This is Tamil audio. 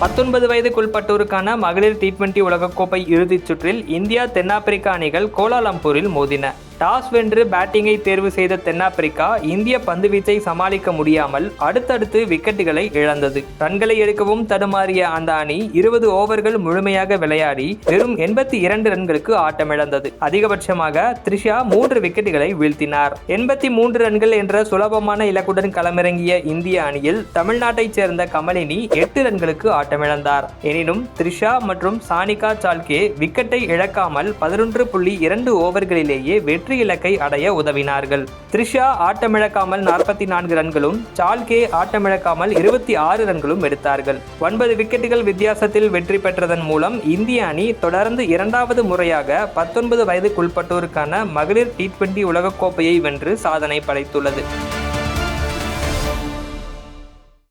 19 வயதுக்குட்பட்டோருக்கான மகளிர் T20 உலகக்கோப்பை இறுதிச் சுற்றில் இந்தியா தென்னாப்பிரிக்கா அணிகள் கோலாலம்பூரில் மோதின. டாஸ் வென்று பேட்டிங்கை தேர்வு செய்த தென்னாப்பிரிக்கா இந்திய பந்துவீச்சை சமாளிக்க முடியாமல் அடுத்தடுத்து விக்கெட்டுகளை இழந்தது. ரன்களை எடுக்கவும் தடுமாறிய அந்த அணி 20 ஓவர்கள் முழுமையாக விளையாடி வெறும் 82 ரன்களுக்கு ஆட்டமிழந்தது. அதிகபட்சமாக த்ரிஷா 3 விக்கெட்டுகளை வீழ்த்தினார். 83 ரன்கள் என்ற சுலபமான இலக்குடன் களமிறங்கிய இந்திய அணியில் தமிழ்நாட்டைச் சேர்ந்த கமலினி 8 ரன்களுக்கு ஆட்டமிழந்தார். எனினும் த்ரிஷா மற்றும் சானிகா சால்கே விக்கெட்டை இழக்காமல் 11.2 ஓவர்களிலேயே வெற்றி இலக்கை அடைய உதவினார்கள். த்ரிஷா ஆட்டமிழக்காமல் 44 ரன்களும் சால்கே ஆட்டமிழக்காமல் 26 ரன்களும் எடுத்தார்கள். 9 விக்கெட்டுகள் வித்தியாசத்தில் வெற்றி பெற்றதன் மூலம் இந்திய அணி தொடர்ந்து இரண்டாவது முறையாக 19 வயதுக்குட்பட்டோருக்கான மகளிர் T20 உலகக்கோப்பையை வென்று சாதனை படைத்துள்ளது.